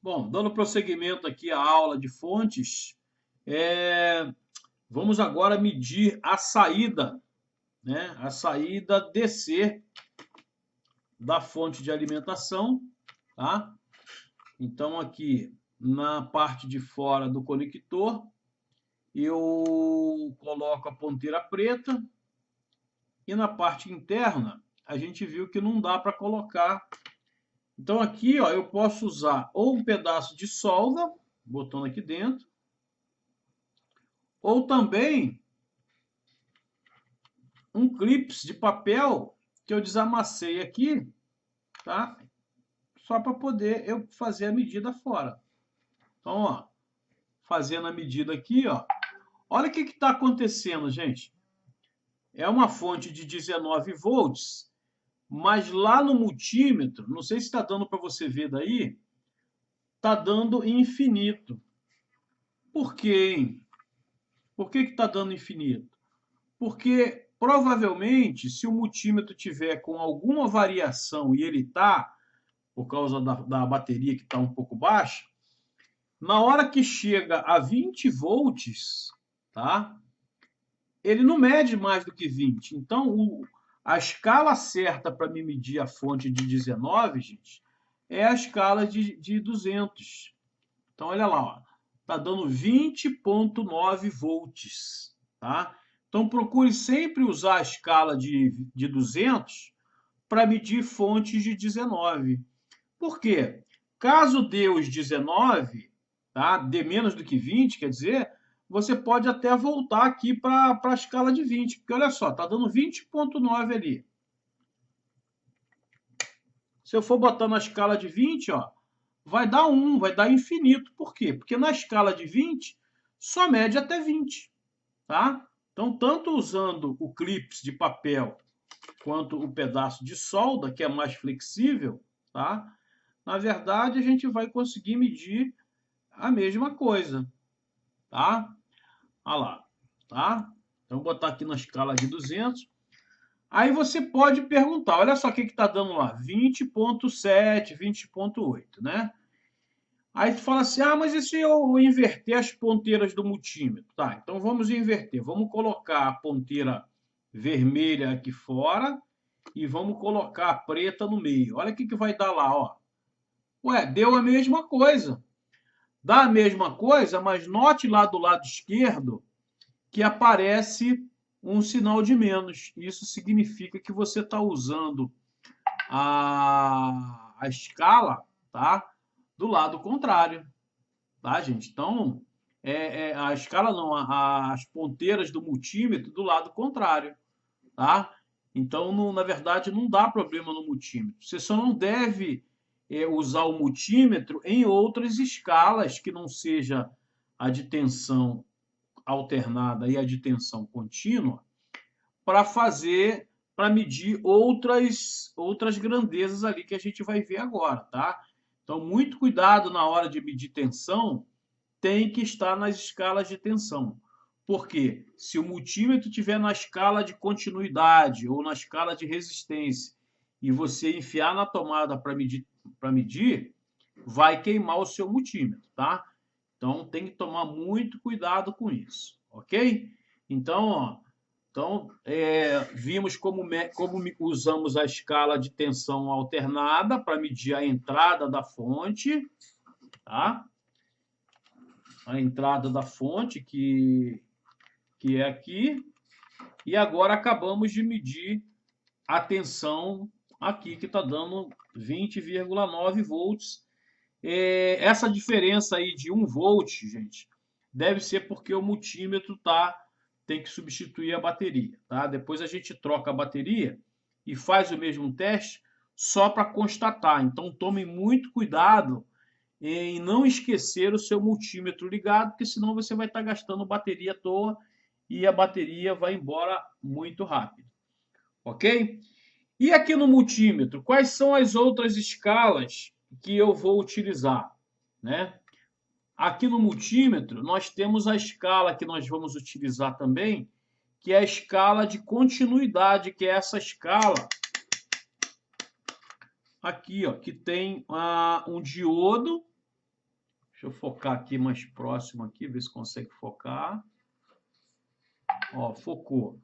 Bom, dando prosseguimento aqui à aula de fontes, vamos agora medir a saída, né? A saída DC da fonte de alimentação, tá? Então aqui na parte de fora do conector, eu coloco a ponteira preta e na parte interna a gente viu que não dá para colocar. Então aqui, ó, eu posso usar ou um pedaço de solda, botando aqui dentro, ou também um clips de papel que eu desamassei aqui, tá? Só para poder eu fazer a medida fora. Então, ó, fazendo a medida aqui, ó. Olha o que está acontecendo, gente. É uma fonte de 19 volts, mas lá no multímetro, não sei se está dando para você ver daí, está dando infinito. Por quê, hein? Por que está dando infinito? Porque provavelmente, se o multímetro tiver com alguma variação e ele está, por causa da bateria que está um pouco baixa, na hora que chega a 20 volts, tá? Ele não mede mais do que 20. Então, a escala certa para me medir a fonte de 19, gente, é a escala de 200. Então, olha lá, ó, tá dando 20,9 volts, tá? Então, procure sempre usar a escala de 200 para medir fontes de 19. Por quê? Caso dê os 19, tá? Dê menos do que 20, quer dizer, você pode até voltar aqui para a escala de 20, porque olha só, está dando 20,9 ali. Se eu for botar na escala de 20, ó, vai dar 1, vai dar infinito. Por quê? Porque na escala de 20, só mede até 20, tá? Então, tanto usando o clips de papel quanto o pedaço de solda, que é mais flexível, tá? Na verdade, a gente vai conseguir medir a mesma coisa, tá? Olha lá, tá? Então, vou botar aqui na escala de 200. Aí você pode perguntar, olha só o que está dando lá, 20,7, 20,8, né? Aí tu fala assim, ah, mas e se eu inverter as ponteiras do multímetro? Tá, então vamos inverter. Vamos colocar a ponteira vermelha aqui fora e vamos colocar a preta no meio. Olha o que vai dar lá, ó. Ué, deu a mesma coisa. Dá a mesma coisa, mas note lá do lado esquerdo que aparece um sinal de menos. Isso significa que você está usando a escala, tá? Do lado contrário, tá, gente? Então, a escala não, as ponteiras do multímetro do lado contrário, tá? Então, na verdade, não dá problema no multímetro. Você só não deve usar o multímetro em outras escalas que não seja a de tensão alternada e a de tensão contínua, para fazer, para medir outras grandezas ali que a gente vai ver agora, tá? Então, muito cuidado na hora de medir tensão, tem que estar nas escalas de tensão. Porque se o multímetro estiver na escala de continuidade ou na escala de resistência e você enfiar na tomada para medir, vai queimar o seu multímetro, tá? Então tem que tomar muito cuidado com isso, ok? Então, ó, vimos como usamos a escala de tensão alternada para medir a entrada da fonte, tá? A entrada da fonte, que é aqui. E agora acabamos de medir a tensão aqui, que está dando 20,9 volts. Essa diferença aí de 1 volt, gente, deve ser porque o multímetro tem que substituir a bateria, tá? Depois a gente troca a bateria e faz o mesmo teste só para constatar. Então tome muito cuidado em não esquecer o seu multímetro ligado, porque senão você vai estar gastando bateria à toa e a bateria vai embora muito rápido, ok? E aqui no multímetro, quais são as outras escalas que eu vou utilizar, né? Aqui no multímetro, nós temos a escala que nós vamos utilizar também, que é a escala de continuidade, que é essa escala aqui, ó, que tem um diodo, Deixa eu focar aqui mais próximo aqui, ver se consegue focar. Ó, focou.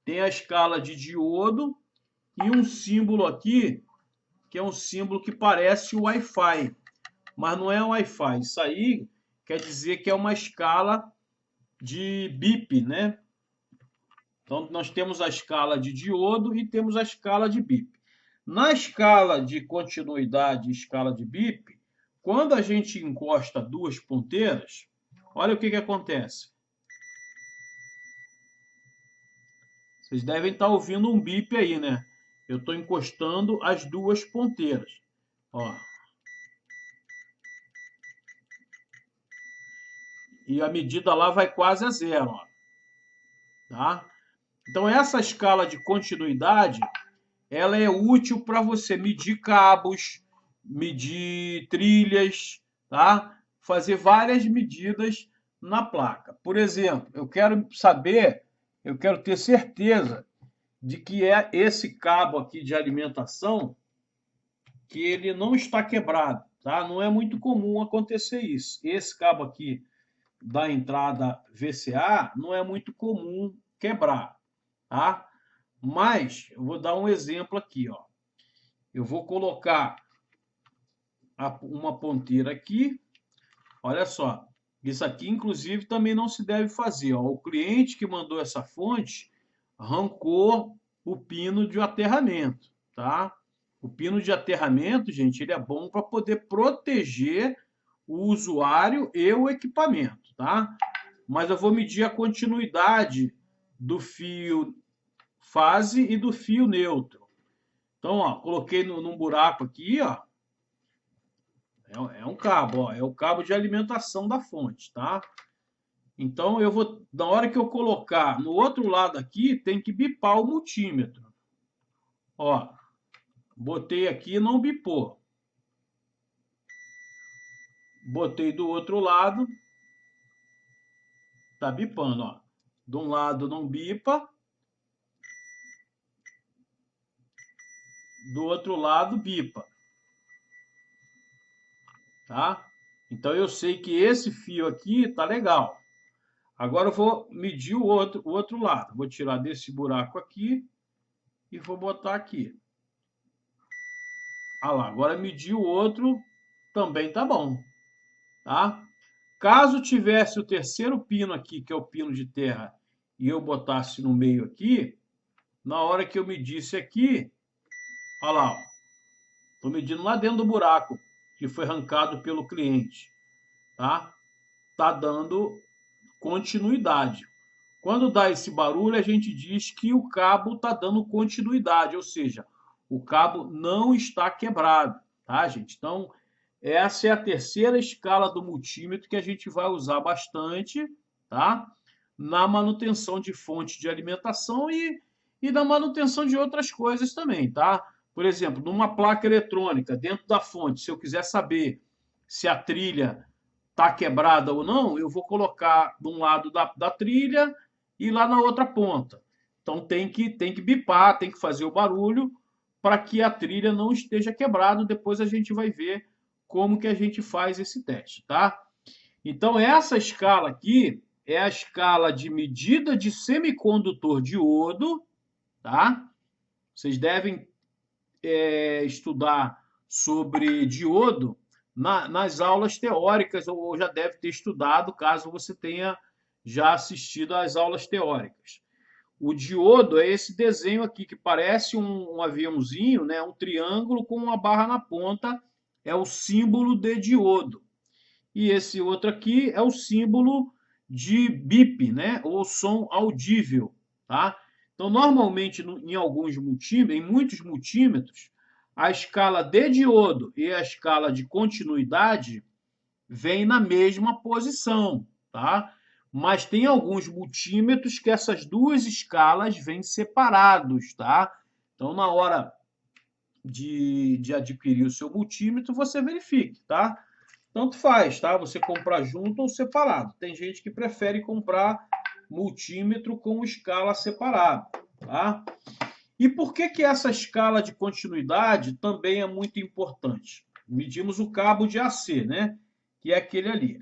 Tem a escala de diodo e um símbolo aqui, que é um símbolo que parece o Wi-Fi, mas não é o Wi-Fi. Isso aí quer dizer que é uma escala de BIP, né? Então, nós temos a escala de diodo e temos a escala de BIP. Na escala de continuidade e escala de BIP, quando a gente encosta duas ponteiras, olha o que acontece. Vocês devem estar ouvindo um bip aí, né? Eu estou encostando as duas ponteiras. Ó. E a medida lá vai quase a zero. Ó. Tá? Então, essa escala de continuidade, ela é útil para você medir cabos, medir trilhas, tá? Fazer várias medidas na placa. Por exemplo, eu quero saber, eu quero ter certeza de que é esse cabo aqui de alimentação que ele não está quebrado, tá? Não é muito comum acontecer isso. Esse cabo aqui da entrada VCA não é muito comum quebrar, tá? Mas eu vou dar um exemplo aqui, ó. Eu vou colocar uma ponteira aqui. Olha só, isso aqui inclusive também não se deve fazer, ó. O cliente que mandou essa fonte arrancou o pino de aterramento, tá? O pino de aterramento, gente, ele é bom para poder proteger o usuário e o equipamento, tá? Mas eu vou medir a continuidade do fio fase e do fio neutro. Então, ó, coloquei num buraco aqui, ó. É um cabo, ó, é o cabo de alimentação da fonte, tá? Então, eu vou, na hora que eu colocar no outro lado aqui, tem que bipar o multímetro. Ó, botei aqui e não bipou. Botei do outro lado, tá bipando, ó. De um lado não bipa, do outro lado bipa. Tá? Então eu sei que esse fio aqui tá legal. Agora eu vou medir o outro lado. Vou tirar desse buraco aqui e vou botar aqui. Ah lá, agora medir o outro também tá bom, tá? Caso tivesse o terceiro pino aqui, que é o pino de terra, e eu botasse no meio aqui, na hora que eu medisse aqui, olha lá, ó, tô medindo lá dentro do buraco que foi arrancado pelo cliente, tá? Tá dando continuidade. Quando dá esse barulho, a gente diz que o cabo está dando continuidade, ou seja, o cabo não está quebrado, tá, gente? Então, essa é a terceira escala do multímetro que a gente vai usar bastante, tá? Na manutenção de fonte de alimentação e na manutenção de outras coisas também, tá? Por exemplo, numa placa eletrônica, dentro da fonte, se eu quiser saber se a trilha está quebrada ou não, eu vou colocar de um lado da trilha e lá na outra ponta. Então tem que bipar, tem que fazer o barulho para que a trilha não esteja quebrada. Depois a gente vai ver como que a gente faz esse teste, tá? Então essa escala aqui é a escala de medida de semicondutor diodo, tá? Vocês devem estudar sobre diodo nas aulas teóricas, ou já deve ter estudado, caso você tenha já assistido às aulas teóricas. O diodo é esse desenho aqui, que parece um aviãozinho, né? Um triângulo com uma barra na ponta, é o símbolo de diodo. E esse outro aqui é o símbolo de bip, né? Ou som audível, tá? Então, normalmente, em alguns multímetros, em muitos multímetros, a escala de diodo e a escala de continuidade vêm na mesma posição, tá? Mas tem alguns multímetros que essas duas escalas vêm separados, tá? Então, na hora de adquirir o seu multímetro, você verifique, tá? Tanto faz, tá? Você comprar junto ou separado. Tem gente que prefere comprar multímetro com escala separada, tá? E por que essa escala de continuidade também é muito importante? Medimos o cabo de AC, né? que é aquele ali.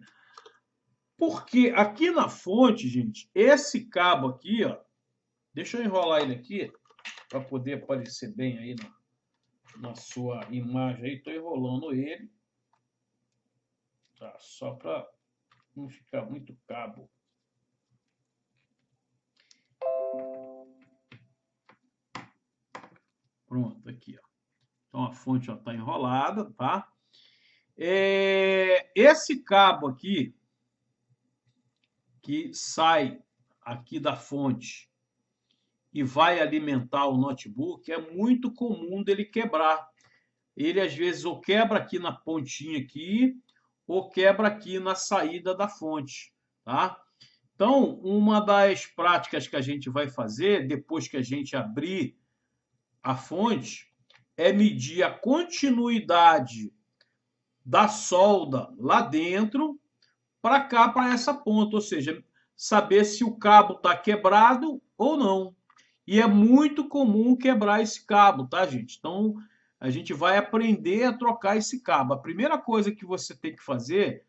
Porque aqui na fonte, gente, esse cabo aqui, ó, deixa eu enrolar ele aqui para poder aparecer bem aí na sua imagem aí. Estou enrolando ele, tá? Só para não ficar muito cabo. Pronto, aqui, ó. Então a fonte já está enrolada, tá? Esse cabo aqui, que sai aqui da fonte e vai alimentar o notebook, é muito comum dele quebrar. Ele às vezes ou quebra aqui na pontinha aqui, ou quebra aqui na saída da fonte, tá? Então, uma das práticas que a gente vai fazer depois que a gente abrir a fonte é medir a continuidade da solda lá dentro para cá, para essa ponta, ou seja, saber se o cabo está quebrado ou não. E é muito comum quebrar esse cabo, tá, gente? Então, a gente vai aprender a trocar esse cabo. A primeira coisa que você tem que fazer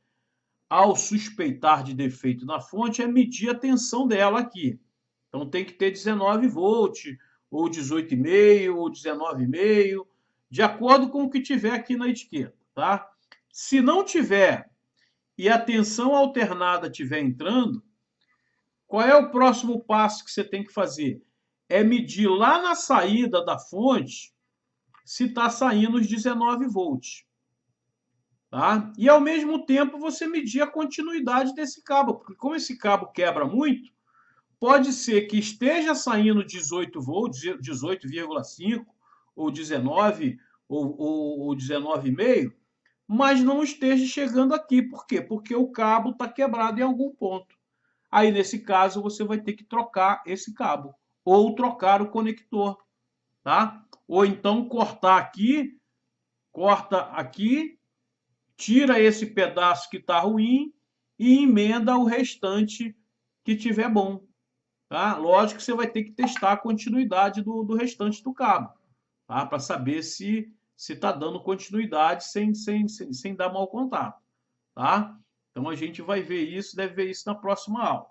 ao suspeitar de defeito na fonte é medir a tensão dela aqui. Então, tem que ter 19 volts, ou 18,5, ou 19,5, de acordo com o que tiver aqui na etiqueta, tá? Se não tiver e a tensão alternada estiver entrando, qual é o próximo passo que você tem que fazer? É medir lá na saída da fonte se está saindo os 19 volts. Tá? E ao mesmo tempo você medir a continuidade desse cabo, porque como esse cabo quebra muito, pode ser que esteja saindo 18 volts, 18,5 ou 19 ou 19,5, mas não esteja chegando aqui. Por quê? Porque o cabo está quebrado em algum ponto. Aí, nesse caso, você vai ter que trocar esse cabo ou trocar o conector, tá? Ou então cortar aqui, corta aqui, tira esse pedaço que está ruim e emenda o restante que tiver bom, tá? Lógico que você vai ter que testar a continuidade do restante do cabo, tá? Para saber se está dando continuidade sem dar mau contato, tá? Então a gente vai ver isso, deve ver isso na próxima aula,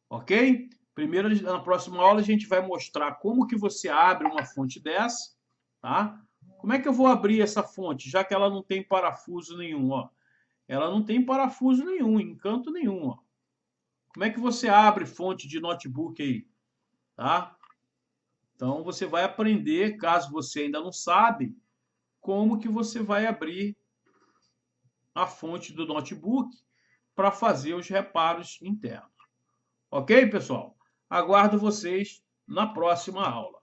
ok? Primeiro, na próxima aula, a gente vai mostrar como que você abre uma fonte dessa, tá? Como é que eu vou abrir essa fonte, já que ela não tem parafuso nenhum, ó? Ela não tem parafuso nenhum, encanto nenhum, ó. Como é que você abre fonte de notebook aí, tá? Então, você vai aprender, caso você ainda não sabe, como que você vai abrir a fonte do notebook para fazer os reparos internos. Ok, pessoal? Aguardo vocês na próxima aula.